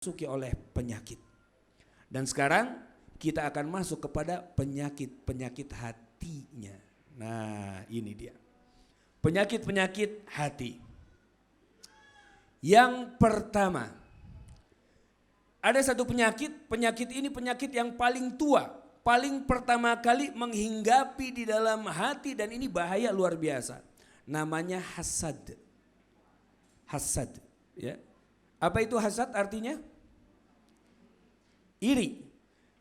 dimasuki oleh penyakit. Dan sekarang kita akan masuk kepada penyakit hatinya. Nah, ini dia. Penyakit hati. Yang pertama, ada satu penyakit ini penyakit yang paling tua, paling pertama kali menghinggapi di dalam hati dan ini bahaya luar biasa. Namanya hasad. Hasad, ya. Apa itu hasad artinya? Iri.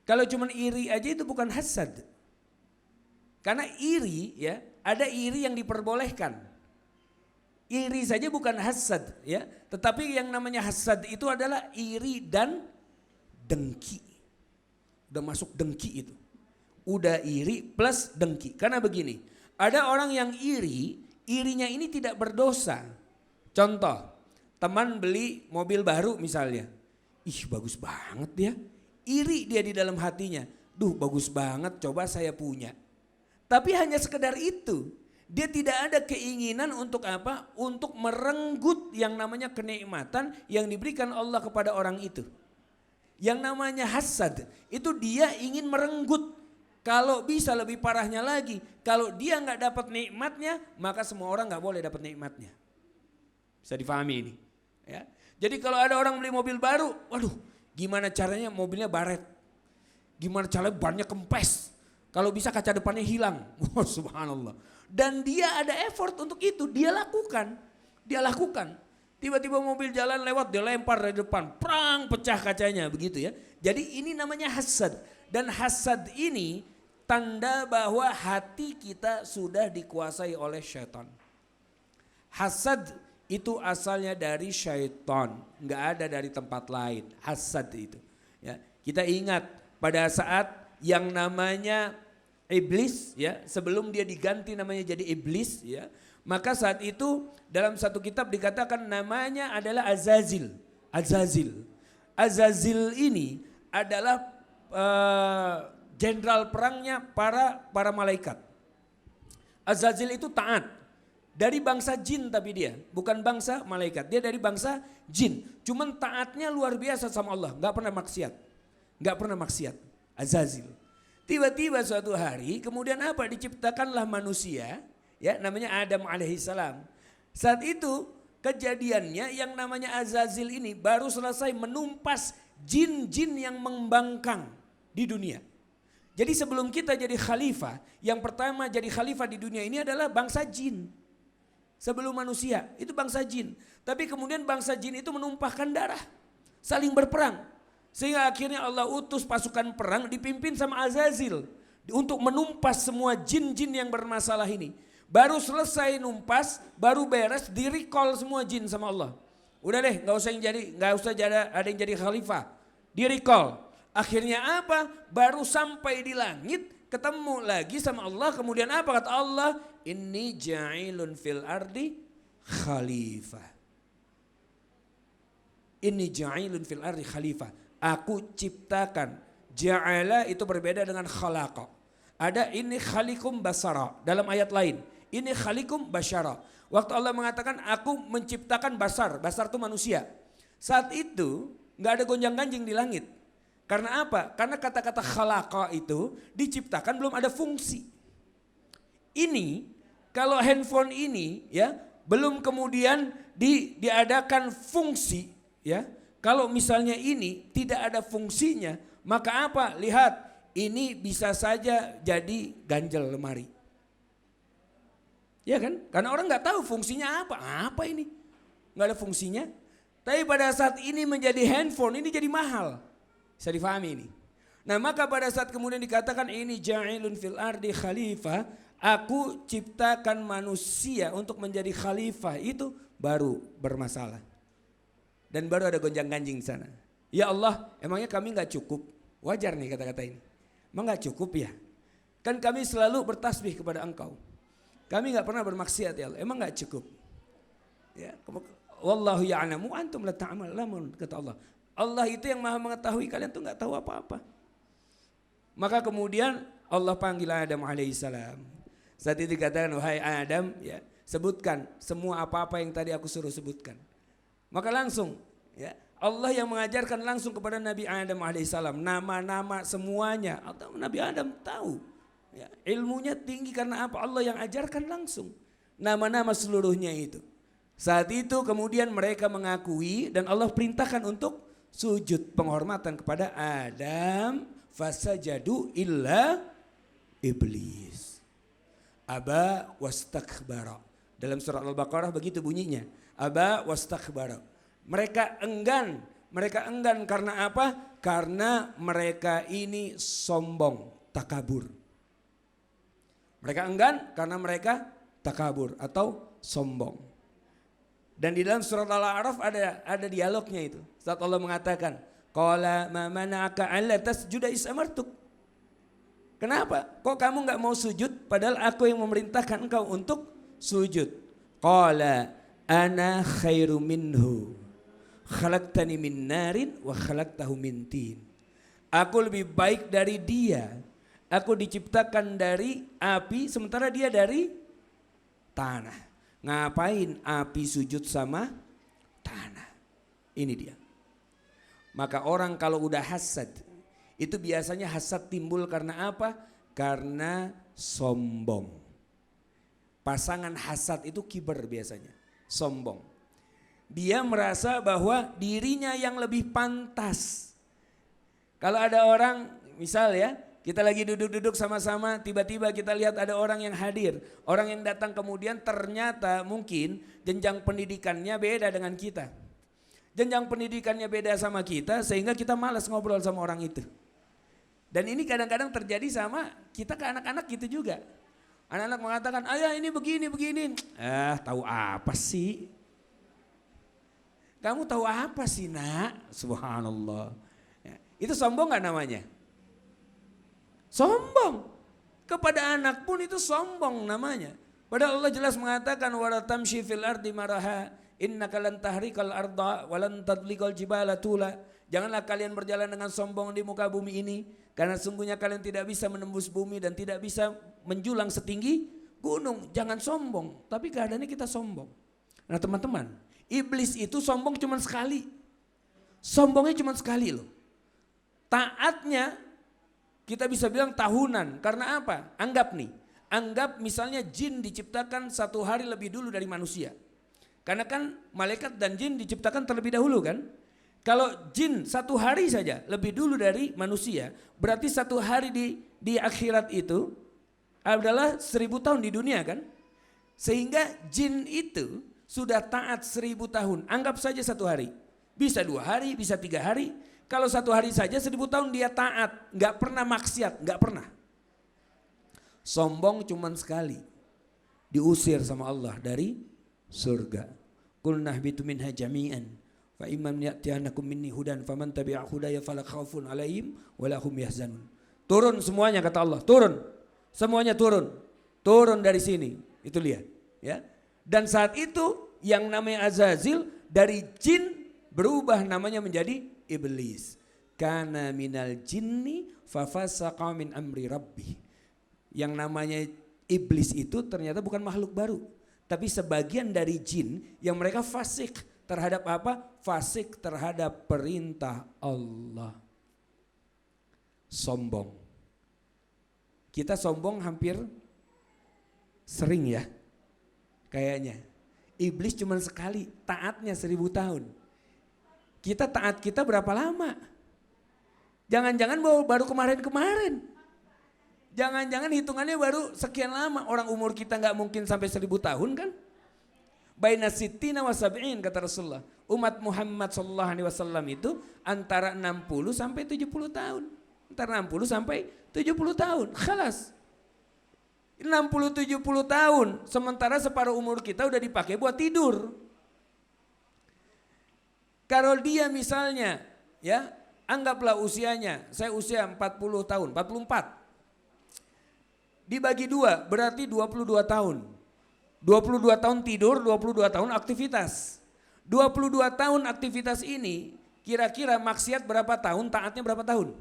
Kalau cuma iri aja itu bukan hasad. Karena iri, ya, ada iri yang diperbolehkan. Iri saja bukan hasad, ya. Tetapi yang namanya hasad itu adalah iri dan dengki. Udah masuk dengki itu. Udah iri plus dengki. Karena begini, ada orang yang irinya ini tidak berdosa. Contoh, teman beli mobil baru misalnya. Ih, bagus banget dia. Iri dia di dalam hatinya. Duh, bagus banget, coba saya punya. Tapi hanya sekedar itu. Dia tidak ada keinginan untuk apa? Untuk merenggut yang namanya kenikmatan yang diberikan Allah kepada orang itu. Yang namanya hasad, itu dia ingin merenggut. Kalau bisa lebih parahnya lagi, kalau dia nggak dapat nikmatnya, maka semua orang nggak boleh dapat nikmatnya. Bisa difahami ini. Ya. Jadi kalau ada orang beli mobil baru, waduh, gimana caranya mobilnya baret? Gimana caranya bannya kempes? Kalau bisa kaca depannya hilang. Oh, subhanallah. Dan dia ada effort untuk itu, dia lakukan. Dia lakukan. Tiba-tiba mobil jalan lewat, dia lempar dari depan, prang, pecah kacanya, begitu ya. Jadi ini namanya hasad. Dan hasad ini tanda bahwa hati kita sudah dikuasai oleh syaitan. Hasad itu asalnya dari syaitan, nggak ada dari tempat lain. Hasad itu. Ya, kita ingat pada saat yang namanya iblis, ya, sebelum dia diganti namanya jadi iblis, ya, maka saat itu dalam satu kitab dikatakan namanya adalah Azazil. Azazil ini adalah jenderal perangnya para malaikat. Azazil itu taat. Dari bangsa jin tapi dia, bukan bangsa malaikat. Dia dari bangsa jin. Cuman taatnya luar biasa sama Allah, gak pernah maksiat. Gak pernah maksiat, Azazil. Tiba-tiba suatu hari kemudian apa? Diciptakanlah manusia, ya, namanya Adam alaihissalam. Saat itu kejadiannya yang namanya Azazil ini baru selesai menumpas jin-jin yang membangkang di dunia. Jadi sebelum kita jadi khalifah, yang pertama jadi khalifah di dunia ini adalah bangsa jin. Sebelum manusia, itu bangsa jin. Tapi kemudian bangsa jin itu menumpahkan darah. Saling berperang. Sehingga akhirnya Allah utus pasukan perang dipimpin sama Azazil. Untuk menumpas semua jin-jin yang bermasalah ini. Baru selesai numpas, baru beres, di-recall semua jin sama Allah. Udah deh, gak usah ada yang jadi khalifah. Di-recall. Akhirnya apa? Baru sampai di langit, ketemu lagi sama Allah. Kemudian apa kata Allah? Inni ja'ilun fil ardi khalifah. Inni ja'ilun fil ardi khalifah. Aku ciptakan. Ja'ala itu berbeda dengan khalaqa. Ada ini khalikum basara dalam ayat lain. Ini khalikum basyara. Waktu Allah mengatakan aku menciptakan basar. Basar itu manusia. Saat itu gak ada gonjang-ganjing di langit. Karena apa? Karena kata-kata khalaqa itu diciptakan belum ada fungsi. Ini kalau handphone ini, ya, belum kemudian diadakan fungsi, ya. Kalau misalnya ini tidak ada fungsinya, maka apa? Lihat, ini bisa saja jadi ganjel lemari. Ya kan? Karena orang nggak tahu fungsinya apa. Apa ini? Nggak ada fungsinya. Tapi pada saat ini menjadi handphone, ini jadi mahal. Bisa difahami ini. Nah, maka pada saat kemudian dikatakan ini ja'ilun fil ardi khalifah, aku ciptakan manusia untuk menjadi khalifah, itu baru bermasalah. Dan baru ada gonjang-ganjing di sana. Ya Allah, emangnya kami gak cukup? Wajar nih kata-kata ini. Emang gak cukup ya? Kan kami selalu bertasbih kepada Engkau. Kami gak pernah bermaksiat ya Allah. Emang gak cukup? Ya, wallahu ya'lamu antum la ta'lamun, kata Allah. Allah itu yang maha mengetahui, kalian tuh gak tahu apa-apa. Maka kemudian Allah panggil Adam alaihissalam. Saat itu dikatakan, wahai Adam, ya, sebutkan semua apa-apa yang tadi aku suruh sebutkan. Maka langsung, ya, Allah yang mengajarkan langsung kepada Nabi Adam alaihissalam. Nama-nama semuanya. Atau Nabi Adam tahu. Ya, ilmunya tinggi karena apa? Allah yang ajarkan langsung. Nama-nama seluruhnya itu. Saat itu kemudian mereka mengakui dan Allah perintahkan untuk sujud penghormatan kepada Adam. Fasajadu illa iblis. Aba wastakbara. Dalam surat Al-Baqarah begitu bunyinya. Aba wastakbara. Mereka enggan karena apa? Karena mereka ini sombong, takabur. Mereka enggan karena mereka takabur atau sombong. Dan di dalam surat Al-A'raf ada dialognya itu. Saat Allah mengatakan, qala ma mana'aka alla tasjuda is amartuk. Kenapa? Kok kamu enggak mau sujud padahal aku yang memerintahkan engkau untuk sujud. Qala ana khairu minhu. Khalaqtani min narin wa khalaqtahu min tin. Aku lebih baik dari dia. Aku diciptakan dari api sementara dia dari tanah. Ngapain api sujud sama tanah? Ini dia. Maka orang kalau udah hasad, itu biasanya hasad timbul karena apa? Karena sombong. Pasangan hasad itu kiber biasanya, sombong. Dia merasa bahwa dirinya yang lebih pantas. Kalau ada orang, misal ya, kita lagi duduk-duduk sama-sama, tiba-tiba kita lihat ada orang yang hadir. Orang yang datang kemudian ternyata mungkin jenjang pendidikannya beda dengan kita. Jenjang pendidikannya beda sama kita sehingga kita malas ngobrol sama orang itu. Dan ini kadang-kadang terjadi sama kita ke anak-anak gitu juga. Anak-anak mengatakan, ayah ini begini. Tahu apa sih? Kamu tahu apa sih nak? Subhanallah. Ya, itu sombong gak namanya? Sombong. Kepada anak pun itu sombong namanya. Padahal Allah jelas mengatakan wala tamshi fil ardi maraha innaka lan tahrikal arda wa lan tadliqal jibala tula. Janganlah kalian berjalan dengan sombong di muka bumi ini karena sungguhnya kalian tidak bisa menembus bumi dan tidak bisa menjulang setinggi gunung. Jangan sombong, tapi keadaannya kita sombong. Nah teman-teman, iblis itu sombong cuma sekali. Sombongnya cuma sekali loh. Taatnya kita bisa bilang tahunan, karena apa? Anggap misalnya jin diciptakan 1 hari lebih dulu dari manusia. Karena kan malaikat dan jin diciptakan terlebih dahulu kan? Kalau jin 1 hari saja lebih dulu dari manusia, berarti 1 hari di akhirat itu adalah 1000 tahun di dunia kan? Sehingga jin itu sudah taat 1000 tahun, anggap saja 1 hari. Bisa 2 hari, bisa 3 hari. Kalau 1 hari saja 1000 tahun dia taat, nggak pernah maksiat, nggak pernah. Sombong cuman sekali, diusir sama Allah dari surga. Qul nahbitu minha jami'an, fa imman ya'tiyanakum minni hudan, faman tabi'a hudaya fala khaufun 'alaihim wa la hum yahzanun. Turun semuanya kata Allah, turun, semuanya turun dari sini. Itu lihat, ya. Dan saat itu yang namanya Azazil dari jin berubah namanya menjadi iblis. Kana minal jinni fafasaqa min amri rabbih. Yang namanya iblis itu ternyata bukan makhluk baru, tapi sebagian dari jin yang mereka fasik terhadap apa? Fasik terhadap perintah Allah. Sombong. Kita sombong hampir sering ya. Kayaknya. Iblis cuma sekali, taatnya 1000 tahun. Kita taat kita berapa lama? Jangan-jangan baru kemarin-kemarin. Jangan-jangan hitungannya baru sekian lama. Orang umur kita gak mungkin sampai 1000 tahun kan? Baina sittina wa sab'in kata Rasulullah. Umat Muhammad SAW itu antara 60 sampai 70 tahun. Antara 60 sampai 70 tahun. Khalas. 60-70 tahun. Sementara separuh umur kita udah dipakai buat tidur. Kalau dia misalnya, ya, anggaplah usianya, saya usia 40 tahun, 44. Dibagi 2 berarti 22 tahun. 22 tahun tidur, 22 tahun aktivitas. 22 tahun aktivitas ini kira-kira maksiat berapa tahun, taatnya berapa tahun?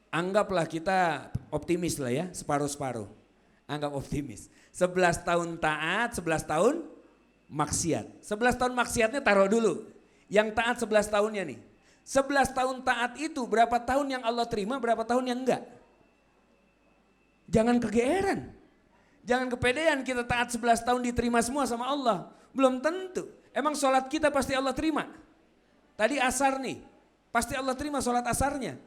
Anggaplah kita optimis lah ya, separuh-separuh. Anggap optimis. 11 tahun taat, 11 tahun maksiat. 11 tahun maksiatnya taruh dulu. Yang taat 11 tahunnya nih. 11 tahun taat itu berapa tahun yang Allah terima, berapa tahun yang enggak. Jangan kegeeran. Jangan kepedean kita taat 11 tahun diterima semua sama Allah. Belum tentu. Emang sholat kita pasti Allah terima? Tadi asar nih, pasti Allah terima sholat asarnya?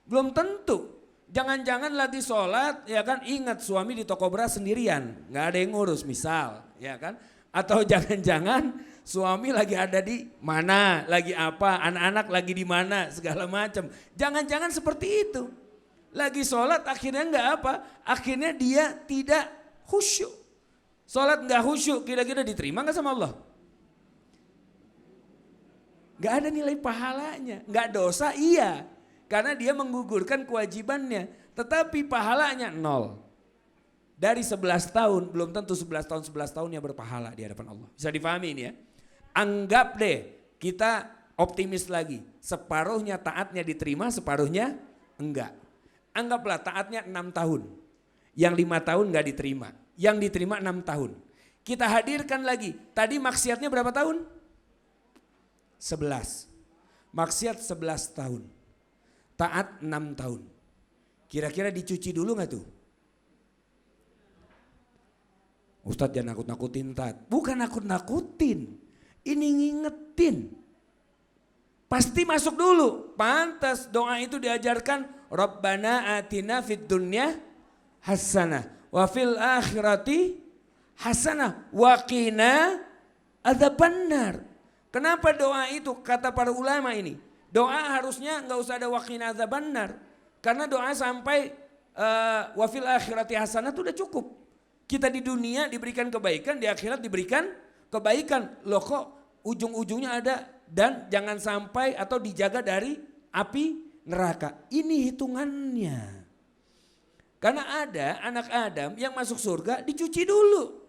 Belum tentu. Jangan-jangan lagi sholat, ya kan, ingat suami di toko beras sendirian. Gak ada yang ngurus misal, ya kan. Atau jangan-jangan suami lagi ada di mana, lagi apa, anak-anak lagi di mana, segala macam. Jangan-jangan seperti itu. Lagi sholat akhirnya enggak apa, akhirnya dia tidak khusyuk. Sholat enggak khusyuk, kira-kira diterima enggak sama Allah? Enggak ada nilai pahalanya, enggak dosa iya. Karena dia menggugurkan kewajibannya, tetapi pahalanya nol. Dari 11 tahun, belum tentu 11 tahunnya berpahala di hadapan Allah. Bisa difahami ini ya. Anggap deh, kita optimis lagi. Separuhnya taatnya diterima, separuhnya enggak. Anggaplah taatnya 6 tahun. Yang 5 tahun enggak diterima. Yang diterima 6 tahun. Kita hadirkan lagi. Tadi maksiatnya berapa tahun? 11. Maksiat 11 tahun. Taat 6 tahun. Kira-kira dicuci dulu enggak tuh? Ustadz jangan nakut-nakutin taat. Bukan nakut-nakutin. Ini ngingetin. Pasti masuk dulu. Pantas doa itu diajarkan. Rabbana atina fid dunya hasanah wa fil akhirati hasanah wa qina adzabannar. Kenapa doa itu kata para ulama ini? Doa harusnya enggak usah ada wa qina adzabannar. Karena doa sampai wa fil akhirati hasanah itu udah cukup. Kita di dunia diberikan kebaikan, di akhirat diberikan kebaikan. Loh kok ujung-ujungnya ada dan jangan sampai atau dijaga dari api neraka. Ini hitungannya. Karena ada anak Adam yang masuk surga dicuci dulu.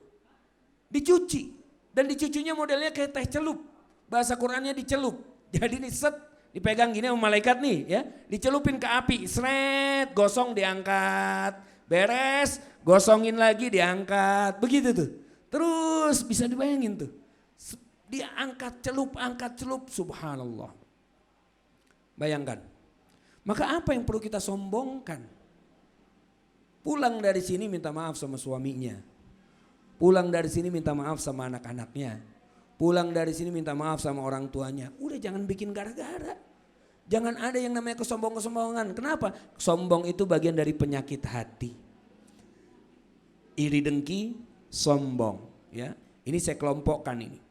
Dicuci. Dan dicucinya modelnya kayak teh celup. Bahasa Qur'annya dicelup. Jadi ini set dipegang gini sama malaikat nih ya. Dicelupin ke api. Sret, gosong diangkat. Beres, gosongin lagi diangkat. Begitu tuh. Terus bisa dibayangin tuh. Dia angkat celup, subhanallah. Bayangkan. Maka apa yang perlu kita sombongkan? Pulang dari sini minta maaf sama suaminya. Pulang dari sini minta maaf sama anak-anaknya. Pulang dari sini minta maaf sama orang tuanya. Udah jangan bikin gara-gara. Jangan ada yang namanya kesombongan. Kenapa? Sombong itu bagian dari penyakit hati. Iri dengki, sombong. Ya, ini saya kelompokkan ini.